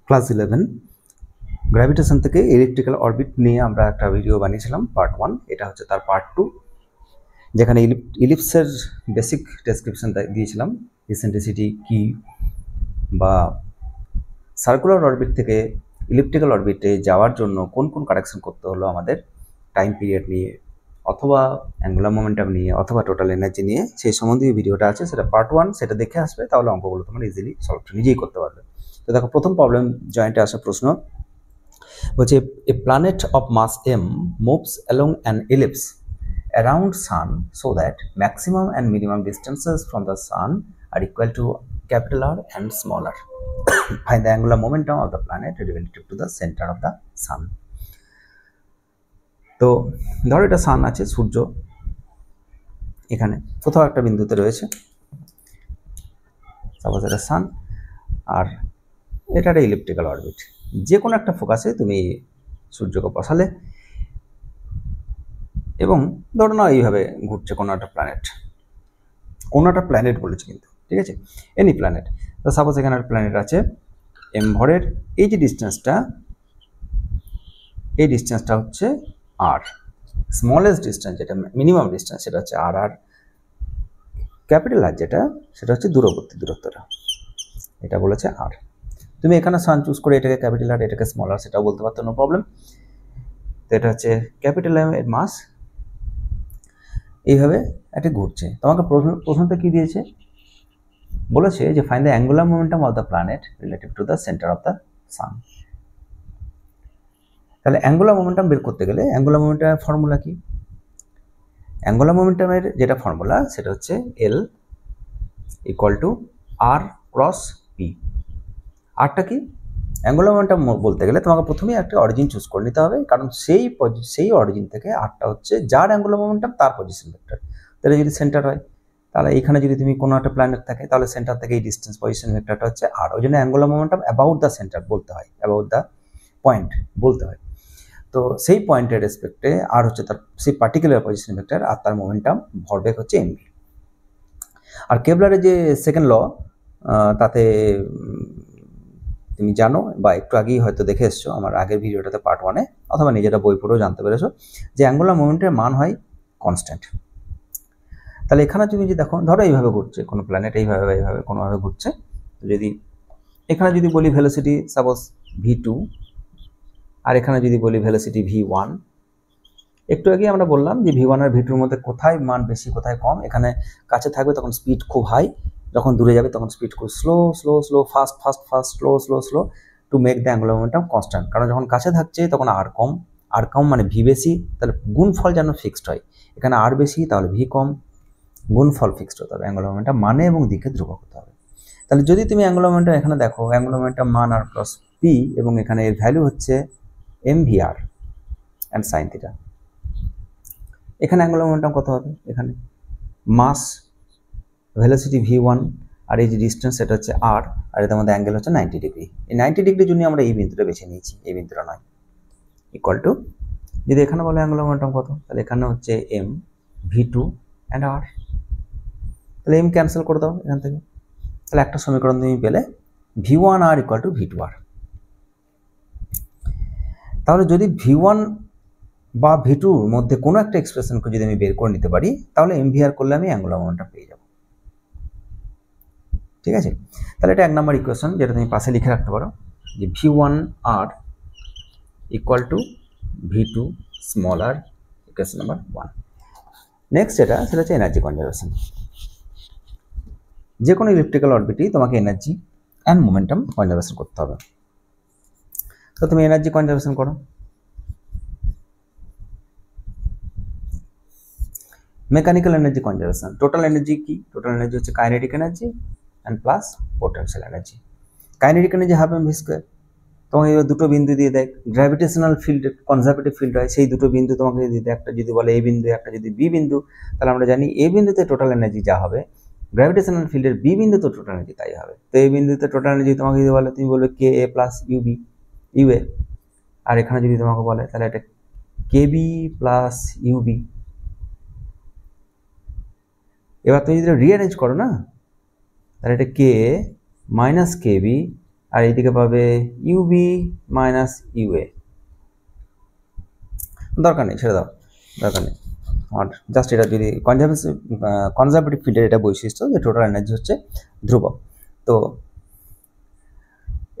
Class 11 gravitation থেকে electrical orbit নিয়ে আমরা একটা ভিডিও বানিয়েছিলাম পার্ট 1। এটা হচ্ছে তার পার্ট 2, যেখানে ইলিপসের বেসিক ডেসক্রিপশন দিয়েছিলাম, ইসেন্ট্রিসিটি কি বা সার্কুলার অরবিট থেকে ইলিপ্টিক্যাল অরবিটে যাওয়ার জন্য কোন কোন কারেকশন করতে হলো আমাদের টাইম পিরিয়ড নিয়ে, অথবা অ্যাঙ্গুলার মোমেন্টাম নিয়ে, অথবা টোটাল এনার্জি নিয়ে, সেই সম্বন্ধীয় ভিডিওটা আছে, সেটা পার্ট 1। সেটা দেখে আসবে, তাহলে অঙ্কগুলো তোমরা ইজিলি সলভ নিজেই করতে পারবে। তো দেখো, প্রথম প্রবলেম জয়েন্টে আসা প্রশ্ন বলছে, a planet of mass m moves along an ellipse around sun so that maximum and minimum distances from the sun are equal to capital R and small r. Find the angular momentum of the planet relative to the center of the sun. তো ধরো এটা সান আছে, সূর্য এখানে কোথাও একটা বিন্দুতে রয়েছে, suppose এটা সান, আর এটা একটা ইলিপ্টিক্যাল অরবিট। যে কোনো একটা ফোকাসে তুমি সূর্যকে বসালে এবং ধরো না এইভাবে ঘুরছে কোনো একটা প্ল্যানেট বলেছে কিন্তু, ঠিক আছে, এনি প্ল্যানেট। তো সাপোজ এখানে একটা প্ল্যানেট আছে এম ভরের, এই যে ডিস্টেন্সটা, এই ডিস্টেন্সটা হচ্ছে আর, স্মলেস্ট ডিস্টেন্স যেটা মিনিমাম ডিস্টেন্স সেটা হচ্ছে আর, আর ক্যাপিটাল আর যেটা সেটা হচ্ছে দূরবর্তী দূরত্বটা, এটা বলেছে আর। তুমি এখানে সান চুজ করে এটাকে ক্যাপিটাল আর এটাকে স্মল আর সেটাও বলতে পারতো, নো প্রবলেম। তো এটা হচ্ছে ক্যাপিটাল এর মাস, এইভাবে এটা ঘুরছে। তোমাকে প্রশ্নটা কি দিয়েছে, বলেছে যে find the angular momentum of the planet relative to the centre of the sun. তাহলে অ্যাঙ্গুলার মোমেন্টাম বের করতে গেলে অ্যাঙ্গুলার মোমেন্টামের ফর্মুলা কি? অ্যাঙ্গুলার মোমেন্টামের যেটা ফর্মুলা সেটা হচ্ছে L equal to R cross P. আরটা কি? অ্যাঙ্গুলার মোমেন্টাম বলতে গেলে তোমাকে প্রথমেই একটা অরিজিন চুজ করে নিতে হবে, কারণ সেই অরিজিন থেকে আরটা হচ্ছে যার অ্যাঙ্গুলার মোমেন্টাম তার পজিশন ভেক্টর। তাহলে যদি সেন্টার হয়, তাহলে এইখানে যদি তুমি কোনো একটা প্ল্যানেট থাকে, তাহলে সেন্টার থেকে এই ডিস্টেন্স পজিশন ভেক্টরটা হচ্ছে আর। ওই জন্য angular momentum about the centre বলতে হয়, অ্যাবাউট দ্য পয়েন্ট বলতে হয়। তো সেই পয়েন্টের রেসপেক্টে আর হচ্ছে তার সেই পার্টিকুলার পজিশন ভেক্টর, আর তার মোমেন্টাম ভরবেগ হচ্ছে এমভি। আর কেবলারের যে সেকেন্ড ল, তাতে তুমি জানো বা একটু আগেই হয়তো দেখে এসছো আমার আগের ভিডিওটাতে পার্ট 1-এ, অথবা নিজেরা বই পড়েও জানতে পেরেছো যে অ্যাঙ্গুলার মোমেন্টের মান হয় কনস্ট্যান্ট। তাহলে এখানে তুমি যে দেখো, ধরো এইভাবে ঘুরছে কোনো প্ল্যানেট, এইভাবে কোনোভাবে ঘুরছে। যদি এখানে যদি বলি ভেলোসিটি সাপোজ v2, আর এখানে যদি বলি ভেলোসিটি v1, একটু আগে আমরা বললাম যে v1 আর v2 এর মধ্যে কোথায় মান বেশি কোথায় কম। এখানে কাছে থাকবে তখন স্পিড খুব হাই, যখন দূরে যাবে তখন স্পিড খুব slow, fast slow to make the angular momentum constant. কারণ যখন কাছে থাকছে তখন আর কম মানে ভি বেশি, তাহলে গুণফল যেন ফিক্সড হয়। এখানে আর বেশি তাহলে ভি কম, গুণফল ফিক্সড হতে হবে, অ্যাঙ্গুলার মোমেন্টাম মানে এবং দিকে ধ্রুবক হতে হবে। তাহলে যদি তুমি অ্যাঙ্গুলার মোমেন্টাম এখানে দেখো, অ্যাঙ্গুলার মোমেন্টাম মান আর প্লাস পি, এবং এখানে এর ভ্যালু হচ্ছে m V R and sine theta. এখানে অ্যাঙ্গুলার মোমেন্টাম কত হবে? এখানে মাস ভেলোসিটি v1 আর এই যে ডিস্টেন্স সেটা হচ্ছে r, আর এর মধ্যে অ্যাঙ্গেল হচ্ছে 90 ডিগ্রি। এই 90 ডিগ্রির জন্য আমরা এই বিন্দুটা বেছে নিয়েছি, এই বিন্দুটা নয়। ইকুয়াল টু, যদি এখানে বলে অ্যাঙ্গুলার মোমেন্টাম কত, তাহলে এখানে হচ্ছে m v2 অ্যান্ড r। তাহলে m ক্যান্সেল করে দাও এখান থেকে, তাহলে একটা সমীকরণ তুমি পেলে v1r ইকুয়াল টু v2r। তাহলে যদি v1 বা v2-র মধ্যে কোনো একটা এক্সপ্রেশনকে যদি আমি বের করে নিতে পারি, তাহলে mvr করলে আমি অ্যাঙ্গুলার মোমেন্টাম পেয়ে যাব। ঠিক আছে, তাহলে এটা 1 নম্বর ইকুয়েশন, যেটা তুমি পাশে লিখে রাখতে পারো যে v1r equal to v2 small r, equation number 1। Next সেটা হচ্ছে এনার্জি কনজারভেশন। যে কোনো ইলেকট্রিক্যাল অরবিটেই তোমাকে এনার্জি অ্যান্ড মোমেন্টাম কনজারভেশন করতে হবে। তো তুমি এনার্জি কনজারভেশন করো। Mechanical energy conservation, total energy কি? টোটাল এনার্জি হচ্ছে kinetic energy and plus potential energy. Kinetic energy half MV square. তোমাকে এবার দুটো বিন্দু দিয়ে দেয়, গ্র্যাভিটেশনাল ফিল্ড কনজারভেটিভ ফিল্ড হয়, সেই দুটো বিন্দু তোমাকে যদি দেয়, একটা যদি বলে এ বিন্দু, একটা যদি বি বিন্দু, তাহলে আমরা জানি এ বিন্দুতে টোটাল এনার্জি যা হবে, গ্র্যাভিটেশনাল ফিল্ডের বি বিন্দুতে টোটাল এনার্জি তাই হবে। তো এই বিন্দুতে টোটাল এনার্জি তোমাকে যদি বলে, তুমি বলবে কে এ প্লাস ইউএ, আর এখানে যদি তোমাকে বলে তাহলে এটা কে বি প্লাস ইউবি। এবার তুমি যদি রিঅ্যারেঞ্জ করো না, তাহলে এটা কে মাইনাস কে বি আর এইদিকে পাবে ইউবি মাইনাস ইউএ। দরকার নেই, ছেড়ে দাও, দরকার নেই। আর জাস্ট এটা যদি কনজারভেটিভ ফিল্ডের এটা বৈশিষ্ট্য যে টোটাল এনার্জি হচ্ছে ধ্রুবক। তো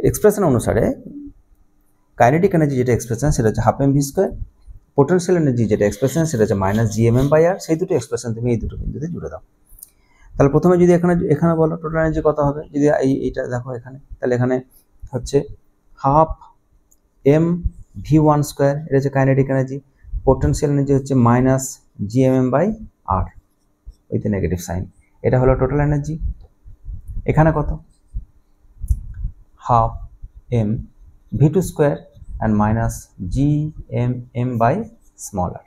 এক্সপ্রেশন অনুসারে কাইনেটিক এনার্জি যেটা এক্সপ্রেশন সেটা হচ্ছে half mv square, potential energy যেটা এক্সপ্রেশন সেটা হচ্ছে মাইনাস gmm/r। সেই দুটো এক্সপ্রেশন তুমি এই দুটো বিন্দুতে জুড়ে দাও। তাহলে প্রথমে যদি এখানে বলো টোটাল এনার্জি কত হবে, যদি এইটা দেখো এখানে, তাহলে এখানে হচ্ছে হাফ mv1 স্কোয়ার, এটা হচ্ছে কাইনেটিক এনার্জি। পোটেনশিয়াল এনার্জি হচ্ছে minus gmm/r with negative sign, এটা হলো টোটাল এনার্জি। এখানে কত, half mv2 square and minus gmm/r।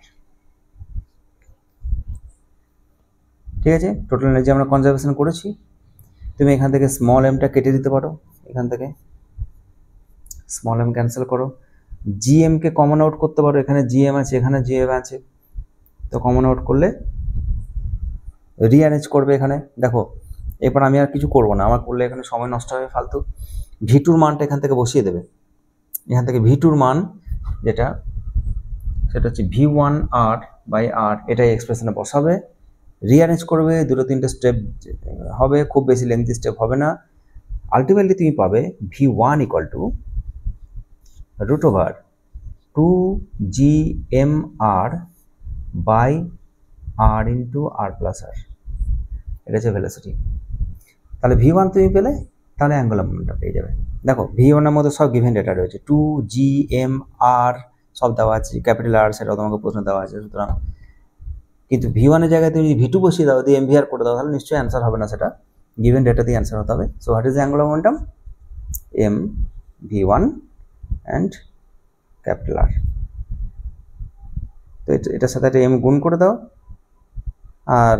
ঠিক আছে, টোটাল এনার্জি আমরা কনজারভেশন করেছি। তুমি এখান থেকে স্মল এমটা কেটে দিতে পারো, এখান থেকে স্মল এম ক্যান্সেল করো, জিএম কে কমন আউট করতে পারো, এখানে জিএম আছে এখানে জিএম আছে, তো কমন আউট করলে রিঅ্যারেঞ্জ করবে এখানে। দেখো এরপর আমি আর কিছু করবো না, আমার করলে এখানে সময় নষ্ট হবে ফালতু। ভি2 মানটা এখান থেকে বসিয়ে দেবে, এখান থেকে ভি2 মান যেটা সেটা হচ্ছে v1r/r, এটাই এক্সপ্রেশনে বসাবে, রিঅ্যারেঞ্জ করবে, দুটো তিনটে স্টেপ হবে, খুব বেশি লেন্থি স্টেপ হবে না। আলটিমেটলি তুমি পাবে v1 = √2gmr/r × r+r, এটা হচ্ছে ভেলোসিটি। তাহলে v1 তুমি পেলে, তাহলে অ্যাঙ্গুলার মোমেন্টাম পেয়ে যাবে। দেখো v1 এর মধ্যে সব গিভেন ডেটা রয়েছে, 2gmr সব দেওয়া আছে, ক্যাপিটাল আর সেটাও তোমাকে প্রশ্ন দেওয়া আছে। সুতরাং কিন্তু v1 এর জায়গায় তুমি যদি v2 বসিয়ে দাও, দিয়ে mvr করে দাও, তাহলে নিশ্চয়ই অ্যান্সার হবে না, সেটা গিভেন ডেটা দিয়ে অ্যান্সার হতে হবে। So what is the angular momentum? mv1 and capital r. তো এটার সাথে একটা m গুণ করে দাও, আর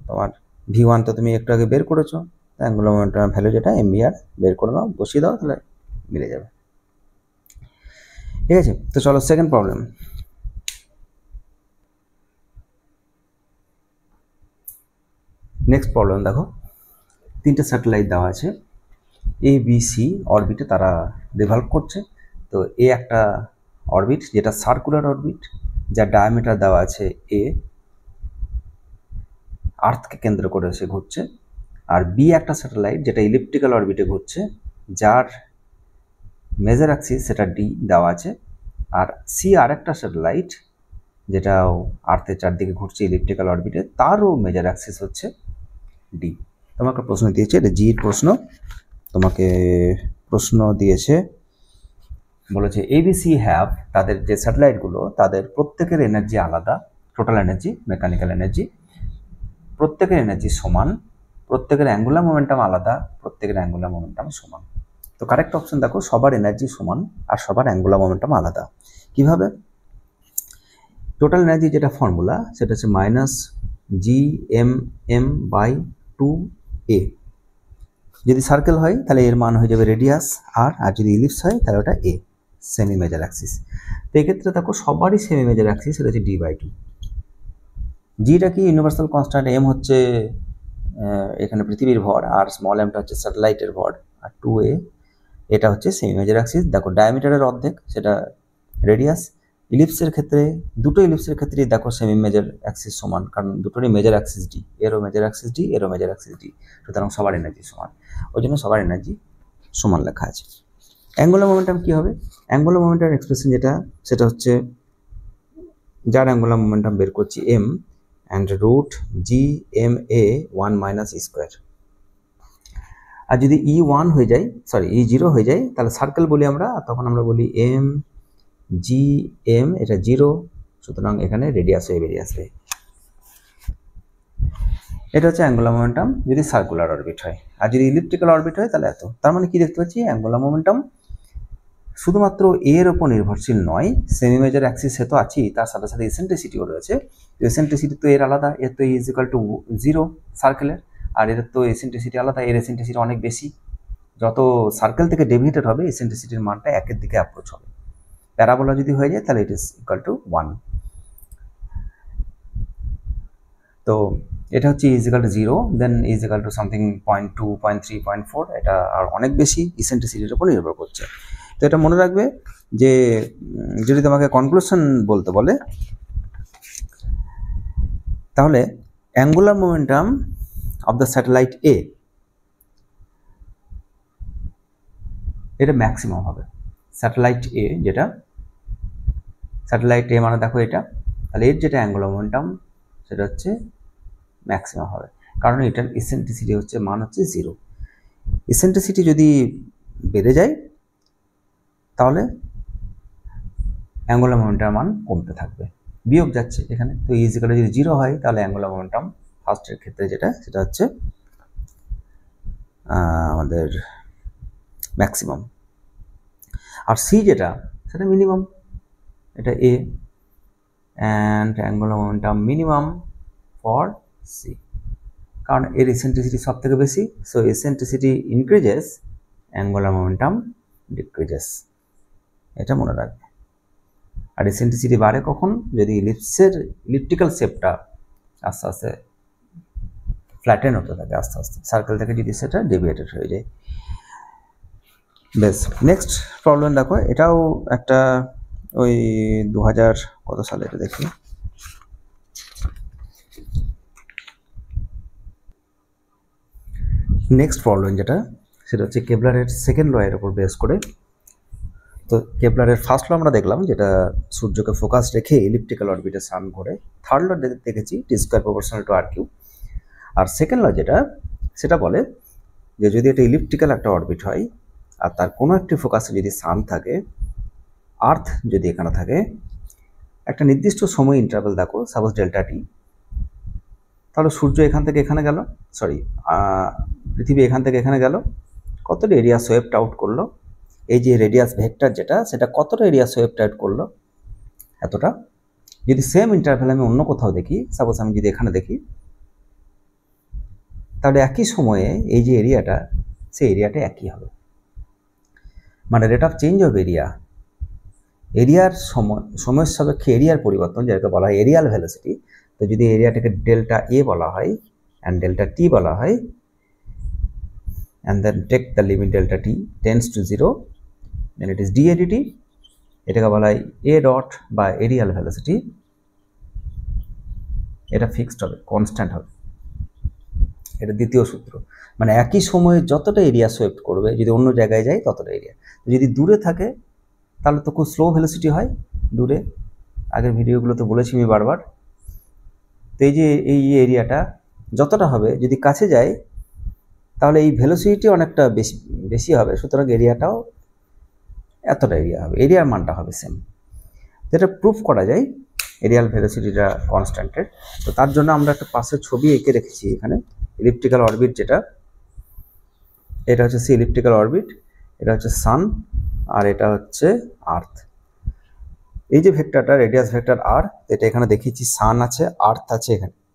তোমার v1 তো তুমি একটু আগে বের করেছো, অ্যাঙ্গুলার মোমেন্টাম ভ্যালু যেটা mvr বের করে দাও, বসিয়ে দাও, তাহলে মিলে যাবে। ঠিক আছে, তো চলো সেকেন্ড প্রবলেম। নেক্সট প্রবলেম দেখো, তিনটে স্যাটেলাইট দেওয়া আছে, এ বি সি অরবিটে তারা রিভলভ করছে। তো এ একটা অরবিট যেটা সার্কুলার অরবিট, যার ডায়ামিটার দেওয়া আছে এ, আর্থকে কেন্দ্র করে সে ঘুরছে। আর বি একটা স্যাটেলাইট যেটা ইলিপ্টিক্যাল অরবিটে ঘুরছে, যার মেজর অ্যাক্সিস সেটা ডি দেওয়া আছে। আর সি আর একটা স্যাটেলাইট যেটাও আর্থের চারদিকে ঘুরছে ইলিপ্টিক্যাল অরবিটে, তারও মেজর অ্যাক্সিস হচ্ছে ডি। তোমাকে প্রশ্ন দিয়েছে, এটা জির প্রশ্ন, তোমাকে প্রশ্ন দিয়েছে, বলেছে এবিসি হ্যাভ, তাদের যে স্যাটেলাইটগুলো তাদের প্রত্যেকের এনার্জি আলাদা, টোটাল এনার্জি, মেকানিক্যাল এনার্জি, প্রত্যেকের এনার্জি সমান, প্রত্যেকের অ্যাঙ্গুলার মোমেন্টাম আলাদা, প্রত্যেকের অ্যাঙ্গুলার মোমেন্টাম সমান। তো কারেক্ট অপশন দেখো, সবার এনার্জি সমান আর সবার অ্যাঙ্গুলার মোমেন্টাম আলাদা। কিভাবে? টোটাল এনার্জি যেটা ফর্মুলা সেটা হচ্ছে মাইনাস gmm/2a। যদি সার্কেল হয় তাহলে এর মান হয়ে যাবে রেডিয়াস আর যদি ইলিপস হয় তাহলে ওটা এ, সেমি মেজর অ্যাক্সিস। তো এক্ষেত্রে দেখো সবারই সেমি মেজর অ্যাক্সিস, সেটা হচ্ছে d/2। জিটা কি ইউনিভার্সাল কনস্ট্যান্ট, এম হচ্ছে এখানে পৃথিবীর ভর, আর স্মল এমটা হচ্ছে স্যাটেলাইটের ভর, আর 2a এটা হচ্ছে সেমি মেজর অ্যাক্সিস। দেখো ডায়ামিটারের অর্ধেক সেটা রেডিয়াস। ইলিপসের ক্ষেত্রে, দুটো ইলিপসের ক্ষেত্রেই দেখো সেমি মেজর অ্যাক্সিস সমান, কারণ দুটোরই মেজর অ্যাক্সিস ডি, এরও মেজর অ্যাক্সিস ডি, এরও মেজর অ্যাক্সিস ডি, সুতরাং সবার এনার্জি সমান, ওই জন্য সবার এনার্জি সমান লেখা আছে। অ্যাঙ্গুলার মোমেন্টাম কী হবে? অ্যাঙ্গুলার মোমেন্টাম এক্সপ্রেশন যেটা সেটা হচ্ছে, যার অ্যাঙ্গুলার মোমেন্টাম বের করছি এম অ্যান্ড √gma1 - e²। আর যদি E1 হয়ে যায়, সরি E0 হয়ে যায়, তাহলে সার্কেল বলি আমরা, তখন আমরা বলি mgm, এটা 0, সুতরাং এখানে রেডিয়াস হয়ে বেরিয়ে আসবে। এটা হচ্ছে অ্যাঙ্গুলার মোমেন্টাম যদি সার্কুলার অরবিট হয়। আর যদি ইলিপ্টিক্যাল অরবিট হয় তাহলে এত। তার মানে কি দেখতে পাচ্ছি, অ্যাঙ্গুলার মোমেন্টাম শুধুমাত্র এর ওপর নির্ভরশীল নয়, সেমি মেজর অ্যাক্সিসে তো আছেই, তার সাথে সাথে এসেন্ট্রিসিটিও রয়েছে। তো এসেন্ট্রিসিটি তো এর আলাদা, এর তো = 0 সার্কেলের, আর এর তো এসেন্ট্রিসিটি আলাদা, এর এসেন্ট্রিসিটি অনেক বেশি। যত সার্কেল থেকে ডেভিয়েটেড হবে এসেন্ট্রিসিটির মানটা একের দিকে অ্যাপ্রোচ হবে। প্যারাবোলা যদি হয়ে যায় তাহলে ইট ইজ = 1। তো এটা হচ্ছে is equal to 0, then is equal to something 0.2, 0.3, 0.4, এটা আর অনেক বেশি ইসেন্ট্রিসিটির উপর নির্ভর করছে। তো এটা মনে রাখবে যে যদি তোমাকে কনক্লুশন বলতে বলে তাহলে angular momentum of the satellite A এটা ম্যাক্সিমাম হবে। স্যাটেলাইট এ যেটা, স্যাটেলাইট এ মানে দেখো এটা, তাহলে এর যেটা অ্যাঙ্গুলার মোমেন্টাম সেটা হচ্ছে ম্যাক্সিমাম হবে, কারণ এটার ইসেন্ট্রিসিটি হচ্ছে মান হচ্ছে 0। ইসেন্ট্রিসিটি যদি বেড়ে যায় তাহলে অ্যাঙ্গুলার মোমেন্টাম মান কমতে থাকবে, বিয়োগ যাচ্ছে এখানে। তো ইজিক্যালি যদি 0 হয় তাহলে অ্যাঙ্গুলার মোমেন্টাম ফার্স্টের ক্ষেত্রে যেটা সেটা হচ্ছে আমাদের ম্যাক্সিমাম, আর সি যেটা সেটা মিনিমাম। এটা A and angular momentum minimum for C, কারণ এর ইসেন্ট্রিসিটি সব থেকে বেশি। So eccentricity increases, angular momentum decreases, এটা মনে রাখবে। আর ইসেন্ট্রিসিটি বাড়ে কখন? যদি ইলিপ্টিক্যাল শেপটা আস্তে আস্তে ফ্ল্যাটেন হতে থাকে, আস্তে আস্তে সার্কেল থেকে যদি সেটা ডেভিয়েটেড হয়ে যায়। বেশ, নেক্সট প্রবলেম দেখো, এটাও একটা ওই 2000 কত সালে, এটা দেখি, নেক্সট প্রবলেম যেটা সেটা হচ্ছে কেপলারের সেকেন্ড ল এর উপর বেস করে। তো কেপলারের ফার্স্ট ল আমরা দেখলাম যেটা সূর্যকে ফোকাস রেখে ইলিপ্টিক্যাল অরবিটে সান ঘোরে। থার্ড ল দেখেছি T square proportional to R cube. আর সেকেন্ড ল যেটা সেটা বলে যে যদি এটা ইলিপ্টিক্যাল একটা অরবিট হয় আর তার কোনো একটি ফোকাসে যদি সান থাকে, আর্থ যদি এখানে থাকে, একটা নির্দিষ্ট সময় ইন্টারভ্যাল দেখো, সাপোজ ডেল্টা টি, তাহলে সূর্য এখান থেকে এখানে গেল, সরি পৃথিবী এখান থেকে এখানে গেল, কতটা এরিয়া সোয়েপ্ট আউট করলো, এই যে রেডিয়াস ভেক্টর যেটা সেটা কতটা এরিয়া সোয়েপ্ট আউট করলো, এতটা। যদি সেম ইন্টারভ্যাল আমি অন্য কোথাও দেখি, সাপোজ আমি যদি এখানে দেখি, তাহলে একই সময়ে এই যে এরিয়াটা, সেই এরিয়াটা একই হবে। মানে রেট অফ চেঞ্জ অফ এরিয়ার সময়ের সাপেক্ষে এরিয়ার পরিবর্তন, যেটাকে বলা হয় এরিয়াল ভেলোসিটি। তো যদি এরিয়াটাকে ডেল্টা এ বলা হয় অ্যান্ড ডেল্টা টি বলা হয়, and then take the limit delta T tends to 0, then it is D A D T, এটাকে বলা হয় এ ডট বা এরিয়াল ভেলোসিটি। এটা ফিক্সড হবে, কনস্ট্যান্ট হবে, এটা দ্বিতীয় সূত্র। মানে একই সময়ে যতটা এরিয়া সোয়েপ্ট করবে, যদি অন্য জায়গায় যায় ততটা এরিয়া। যদি দূরে থাকে তাহলে তো খুব স্লো ভেলোসিটি হয় দূরে, আগের ভিডিওগুলোতে বলেছি আমি বারবার। তো এই যে এই এরিয়াটা যতটা হবে, যদি কাছে যায় তাহলে এই ভেলোসিটি অনেকটা বেশি হবে, সুতরাং এরিয়াটাও এতটা এরিয়া হবে, এরিয়ার মানটা হবে সেম। যেটা প্রুফ করা যায় এরিয়াল ভেলোসিটিটা কনস্ট্যান্টের। তো তার জন্য আমরা একটা পাশের ছবি এঁকে রেখেছি এখানে, ইলিপ্টিক্যাল অরবিট যেটা, এটা হচ্ছে সি ইলিপ্টিক্যাল অরবিট, এটা হচ্ছে সান, আর এটা হচ্ছে আর্থ। এই যে ভেক্টরটা রেডিয়াস ভেক্টর আর, এটা এখানে দেখিয়েছি, সান আছে, আর্থ আছে,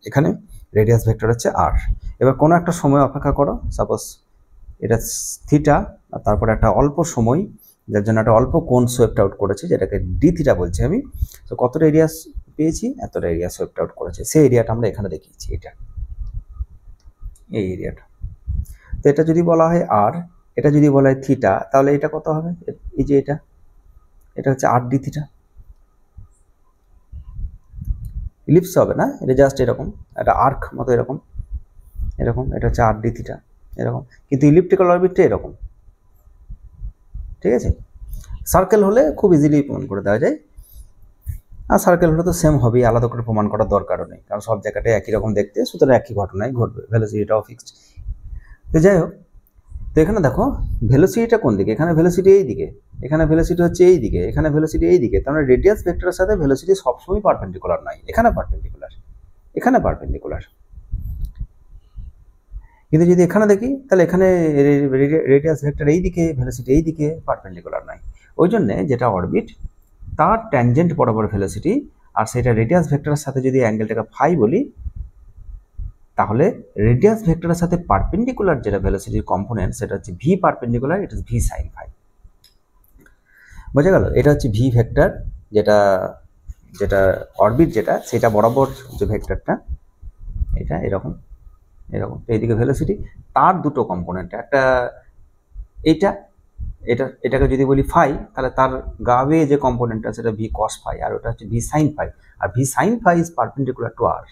এখানে রেডিয়াস ভেক্টর হচ্ছে আর। এবার কোনো একটা সময় অপেক্ষা করো, সাপোজ এটা থিটা, আর তারপর একটা অল্প সময় যার জন্য একটা অল্প কোণ সোয়েপ্ট আউট করেছে, যেটাকে ডি থিটা বলছি আমি। তো কতটা এরিয়া পেয়েছি, এতটা এরিয়া সোয়েপ্ট আউট করেছে, সেই এরিয়াটা আমরা এখানে দেখিয়েছি, এটা এই এরিয়াটা। তো এটা যদি বলা হয় আর, এটা যদি বলা হয় থিটা, তাহলে এটা কত হবে, এই যে এটা হচ্ছে আর ডি থিটা। ইলিপস হবে না, এটা জাস্ট এরকম একটা আর্ক মতো, এরকম, এটা হচ্ছে আর ডি থিটা, এরকম। কিন্তু ইলিপ্টিক্যাল অরবিটটা এরকম, ঠিক আছে। সার্কেল হলে খুব ইজিলি প্রমাণ করে দেওয়া যায়, আর সার্কেল হলে তো সেম হবেই, আলাদা করে প্রমাণ করার দরকারও নেই, কারণ সব জায়গাটায় একই রকম দেখতে, সুতরাং একই ঘটনাই ঘটবে, ভেলোসিটিটাও ফিক্সড। তো যাই হোক, তো এখানে দেখো ভেলোসিটিটা কোন দিকে, এখানে ভেলোসিটি এই দিকে, এখানে ভেলোসিটি হচ্ছে এই দিকে, এখানে ভেলোসিটি এই দিকে, তার মানে রেডিয়াস ভেক্টরের সাথে ভেলোসিটি সবসময় পারপেন্ডিকুলার নয়, এখানে পারপেন্ডিকুলার, এখানে পারপেন্ডিকুলার। কিন্তু যদি এখানে দেখি তাহলে এখানে রেডিয়াস ভেক্টর এই দিকে, ভেলোসিটি এই দিকে, পারপেন্ডিকুলার নয়। ওই জন্যে যেটা অরবিট তার ট্যানজেন্ট বরাবর ভেলোসিটি, আর সেটা রেডিয়াস ভেক্টরের সাথে যদি অ্যাঙ্গেলটাকে ফাই বলি, তাহলে রেডিয়াস ভেক্টরের সাথে পারপেন্ডিকুলার যেটা ভেলোসিটির কম্পোনেন্ট সেটা হচ্ছে v perpendicular, it is v sine phi. বোঝা গেল? এটা হচ্ছে ভি ভেক্টর, যেটা অরবিট যেটা সেটা বরাবর যে ভেক্টরটা, এটা এরকম এরকম, এইদিকে ভেলোসিটি, তার দুটো কম্পোনেন্ট, একটা এটাকে যদি বলি ফাই, তাহলে তার গাবে যে কম্পোনেন্ট আছে সেটা ভি কস ফাই, আর ওটা হচ্ছে ভি সাইন ফাই, আর V sine phi is perpendicular to R.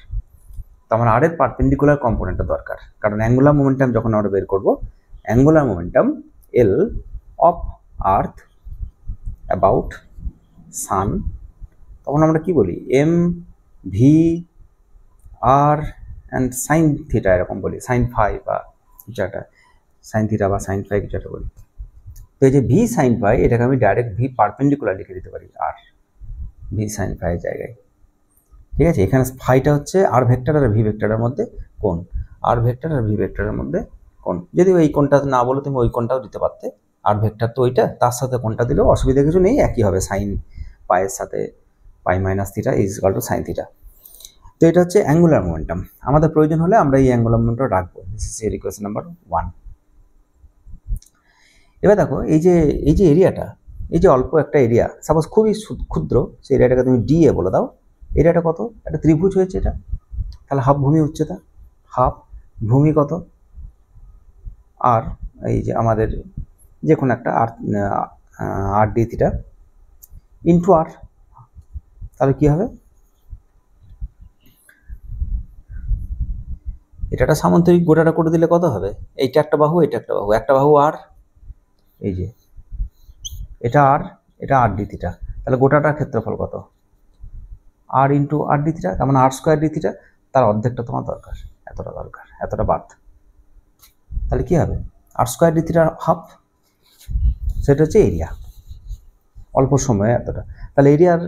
তো আমার আর এর পারপেন্ডিকুলার কম্পোনেন্টটা দরকার, কারণ অ্যাঙ্গুলার মোমেন্টাম যখন আমরা বের করবো, angular momentum L of earth about sun, তখন আমরা কি বলি M V R and sine theta এরকম বলি, সাইন ফাই বা কিছু একটা, সাইন থিটা বা সাইন ফাই কিছু একটা বলি। তো এই যে ভি সাইন ফাই, এটাকে আমি ডাইরেক্ট ভি পারপেন্ডিকুলার লিখে দিতে পারি আর ভি সাইন ফাইয়ের জায়গায়। ঠিক আছে, এখানে ফাইটা হচ্ছে আর ভেক্টর আর ভি ভেক্টরের মধ্যে কোণ, আর ভেক্টর আর ভি ভেক্টরের মধ্যে কোণ। যদি এই কোণটা না বলো তুমি ওই কোণটাও দিতে পারতে, আর ভেক্টর তো ওইটা, তার সাথে কোণটা দিলেও অসুবিধা কিছু নেই, একই হবে, সাইন পাইয়ের সাথে pi minus theta is equal to sine theta. তো এটা হচ্ছে অ্যাঙ্গুলার মোমেন্টাম। আমাদের প্রয়োজন হলে আমরা এই অ্যাঙ্গুলার মোমেন্টাম রাখবো। This is year equation number 1। এবার দেখো এই যে এরিয়াটা, এই যে অল্প একটা এরিয়া, সাপোজ খুবই ক্ষুদ্র, সেই এরিয়াটাকে তুমি ডি এ বলে দাও। এরিয়াটা কত? একটা ত্রিভুজ হয়েছে এটা, তাহলে হাফ ভূমি উচ্চতা, হাফ ভূমি কত, আর এই যে আমাদের যে কোনো একটা আর ডি থিটা ইন্টু আর, তাহলে কি হবে? এটা একটা সামান্তরিক, গোটাটা করে দিলে কত হবে? এইটা একটা বাহু, এটা একটা বাহু, একটা বাহু আর, এই যে এটা আর, এটা আর ডি থিটা, তাহলে গোটাটার ক্ষেত্রফল কত? আর ইন্টু আর ডি থিটা, তার মানে আর স্কোয়ার ডি থিটা, তার অর্ধেকটা তোমার দরকার, এতটা দরকার, এতটা বাদ, তাহলে কি হবে? আর স্কোয়ার ডি থিটার হাফ, সেটা হচ্ছে এরিয়া, অল্প সময়ে এতটা। তাহলে এরিয়ার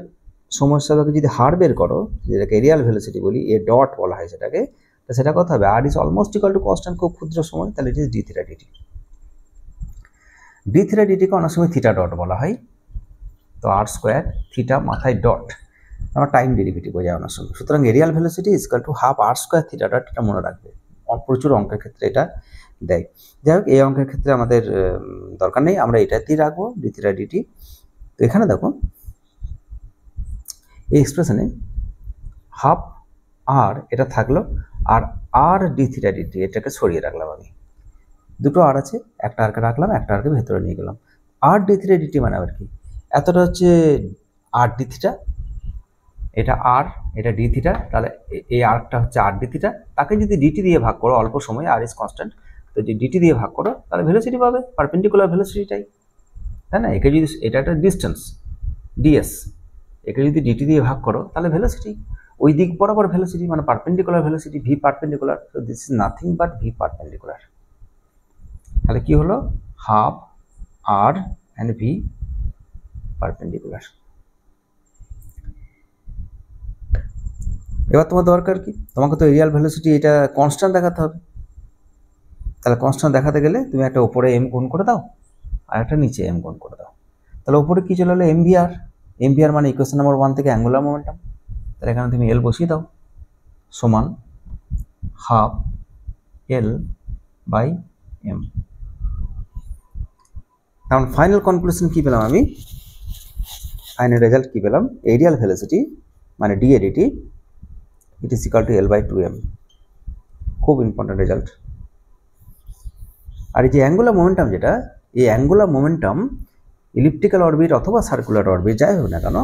সমস্যাটাকে যদি হার বের করো, যেটাকে এরিয়াল ভেলোসিটি বলি, এ ডট বলা হয় সেটাকে, তো সেটা কত হবে? R is almost equal to constant, খুব ক্ষুদ্র সময়, তাহলে it is D theta D T. D theta ডিটিকে অনেক সময় থিটা ডট বলা হয়, তো আর স্কোয়ার থিটা মাথায় ডট, আমার টাইম ডেরিভেটিভ বোঝায় অনেক সময়। সুতরাং areal velocity is equal to half R square theta dot, এটা মনে রাখবে, প্রচুর অঙ্কের ক্ষেত্রে এটা দেয়। যাই হোক, এই অঙ্কের ক্ষেত্রে আমাদের দরকার নেই, আমরা এটাতেই রাখবো ডি থিটা ডিটি। তো এখানে দেখো এই এক্সপ্রেশনে হাফ আর এটা থাকলো, আর আর ডি থিটা ডিটি এটাকে সরিয়ে রাখলাম আমি, দুটো আর আছে, একটা আরকে রাখলাম, একটা আরকে ভেতরে নিয়ে গেলাম। আর ডি থিটা ডিটি মানে আবার কি? এতটা হচ্ছে আর ডি থিটা, এটা আর, এটা ডি থিটা, তাহলে এই আরটা হচ্ছে আর ডি থিটা, তাকে যদি ডিটি দিয়ে ভাগ করো, অল্প সময় আর ইজ কনস্ট্যান্ট, তো যদি ডিটি দিয়ে ভাগ করো তাহলে ভেলোসিটি পাবে, পারপেন্ডিকুলার ভেলোসিটিটাই, তাই না? একে যদি, এটা একটা ডিস্টেন্স ডিএস, একে যদি ডিটি দিয়ে ভাগ করো তাহলে ভেলোসিটি, ওই দিক বরাবর ভেলোসিটি, মানে perpendicular velocity, v perpendicular, so this is nothing but v perpendicular. তাহলে কি হলো? Half r and v perpendicular. এবার তোমার দরকার কি? তোমাকে তো এরিয়াল ভেলোসিটি এটা কনস্ট্যান্ট দেখাতে হবে, তাহলে কনস্ট্যান্ট দেখাতে গেলে তুমি একটা উপরে এম গুণ করে দাও, আর একটা নিচে এম গুণ করে দাও, তাহলে উপরে কি চলে এলো? এমভিআর। এমভিআর মানে ইকুয়েশন নাম্বার 1 থেকে অ্যাঙ্গুলার মোমেন্টাম, তাহলে এখানে তুমি এল বসিয়ে দাও, সমান হাফ এল বাই এম। কারণ ফাইনাল কনক্লুশন কি পেলাম আমি? ফাইনাল রেজাল্ট কি পেলাম? এরিয়াল ভেলোসিটি মানে d a d t it is equal to L by 2m। খুব ইম্পর্টেন্ট রেজাল্ট। আর এই যে অ্যাঙ্গুলার মোমেন্টাম, যেটা এই অ্যাঙ্গুলার মোমেন্টাম ইলিপ্টিক্যাল অরবিট অথবা সার্কুলার অরবিট যাই হোক না কেন,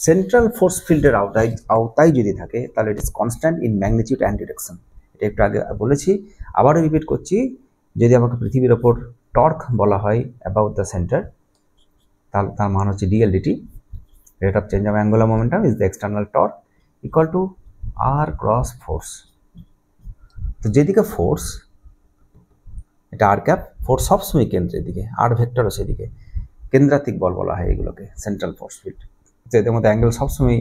সেন্ট্রাল ফোর্স ফিল্ডের আওতায় যদি থাকে, তাহলে it is constant in magnitude and direction. এটা একটু আগে বলেছি, আবারও রিপিট করছি, যদি আমাকে পৃথিবীর ওপর টর্ক বলা হয় অ্যাবাউট দ্য সেন্টার, তাহলে তার মান হচ্ছে D L D T, rate of change of angular momentum is the external torque equal to R cross force. তো যেদিকে ফোর্স, এটা আর ক্যাপ, ফোর্স সবসময় কেন্দ্রের দিকে, আর ভেক্টরও সেদিকে, কেন্দ্রাতিক বল বলা হয় এগুলোকে, সেন্ট্রাল ফোর্স ফিল্ড। এদের মধ্যে অ্যাঙ্গেল সবসময়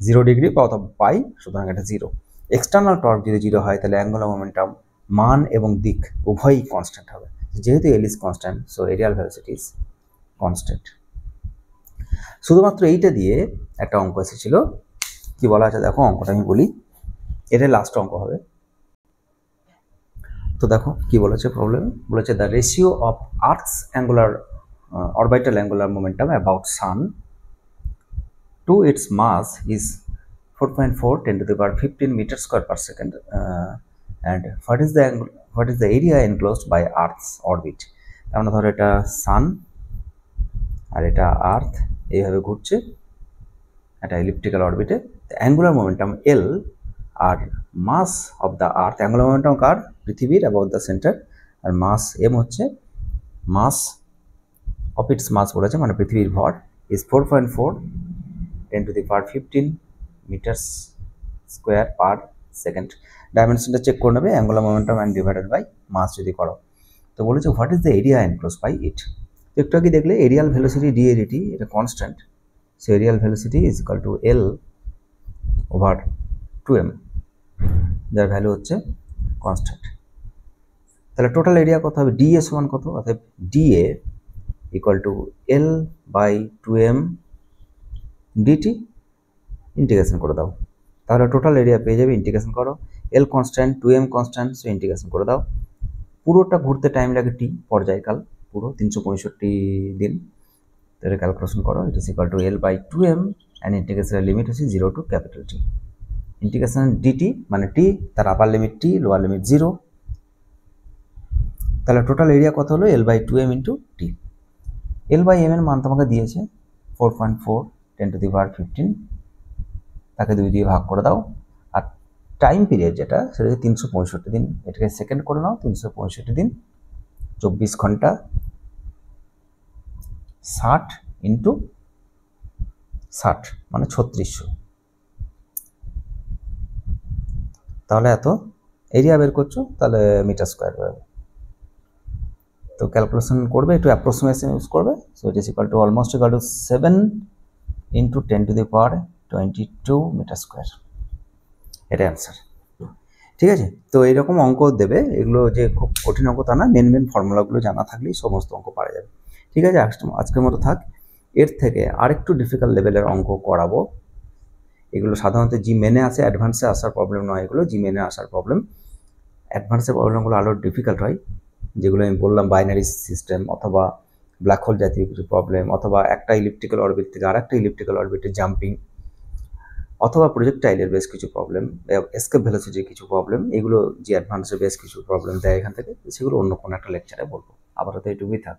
0 ডিগ্রি বা অথবা পাই, সুতরাং এটা 0। এক্সটার্নাল টর্ক যদি 0 হয়, তাহলে অ্যাঙ্গুলার মোমেন্টাম মান এবং দিক উভয়ই কনস্ট্যান্ট হবে। যেহেতু l is constant, so areal velocity is constant. শুধুমাত্র এইটা দিয়ে একটা অঙ্ক এসেছিল, কি বলা আছে দেখো, অঙ্কটা আমি বলি, এটা লাস্ট অঙ্ক হবে। তো দেখো কি বলেছে প্রবলেম, বলেছে the ratio of earth's angular orbital angular momentum about sun to its mass is 4.4 10 to the power 15 meters square per second. And what is the area enclosed by Earth's orbit? আমরা ধরো এটা সান আর এটা আর্থ এইভাবে ঘুরছে একটা elliptical অরবিটে। Angular momentum L আর mass of the earth, angular momentum কার? পৃথিবীর অ্যাবাউট দ্য সেন্টার, আর মাস এম হচ্ছে মাস অফ ইটস মাস বলেছে, মানে পৃথিবীর ভর is 4.4 10 to the power 15 metres square per second. ডাইমেনশনটা চেক করে নেবে, angular momentum and divided by mass যদি করো। তো বলেছে what is the area enclose by it. একটু আগে দেখলে এরিয়াল ভেলোসিটি ডিএরিটি এটা constant, so areal velocity is equal to l over 2m, যার ভ্যালু হচ্ছে কনস্ট্যান্ট। তাহলে টোটাল এরিয়া কত হবে? ডিএ সমান কত? অর্থাৎ D A equal to L by 2m D T, integration করে দাও, তাহলে টোটাল এরিয়া পেয়ে যাবে। ইন্টিগ্রেশন করো, L constant 2m constant, so integration করে দাও। পুরোটা ঘুরতে টাইম লাগে টি, পর্যায়কাল পুরো 365 দিন। তাহলে ক্যালকুলেশন করো, it is equal to L by 2m and ইন্টিগ্রেশনের লিমিট হচ্ছে 0 to capital t. Integration d t মানে টি, তার upper limit t, lower limit 0। তাহলে টোটাল এরিয়া কত হলো? L by 2m into t. L by m এর মান তোমাকে দিয়েছে 4.4 10 to the power 15, তাকে 2 দিয়ে ভাগ করে দাও। আর টাইম পিরিয়ড যেটা সেটা হচ্ছে 365 দিন, এটাকে সেকেন্ড করে নাও। 365 দিন 24 ঘন্টা 60 ইন্টু 60 মানে 3600, তাহলে এত এরিয়া বের করছো, তাহলে মিটার স্কোয়ার হবে। তো ক্যালকুলেশন করবে, একটু অ্যাপ্রক্সিমেশন ইউজ করবে। So it is equal to almost equal to 7 into 10 to the power 22 metre square, এটা অ্যান্সার। ঠিক আছে, তো এইরকম অঙ্ক দেবে, এগুলো যে খুব কঠিন অঙ্ক তা না, মেন ফর্মুলাগুলো জানা থাকলেই সমস্ত অঙ্ক পারা যাবে। ঠিক আছে, আজকের মতো থাক। এর থেকে আরেকটু ডিফিকাল্ট লেভেলের অঙ্ক করাবো। এগুলো সাধারণত জি মেনে আসে, অ্যাডভান্সে আসার প্রবলেম নয়, এগুলো জি মেনে আসার প্রবলেম। অ্যাডভান্সের প্রবলেমগুলো আরও ডিফিকাল্ট হয়, যেগুলো আমি বললাম বাইনারি সিস্টেম অথবা ব্ল্যাক হোল জাতীয় কিছু প্রবলেম, অথবা একটা ইলিপ্টিক্যাল অরবিট থেকে আরেকটা ইলিপ্টিক্যাল অরবিটে জাম্পিং, অথবা প্রজেক্টাইলের বেশ কিছু প্রবলেম, এসকেপ ভেলোসিটির কিছু প্রবলেম, এগুলো যে অ্যাডভান্সের বেশ কিছু প্রবলেম দেয় এখান থেকে, সেগুলো অন্য কোনো একটা লেকচারে বলবো। আপাতত এইটুকুই থাক।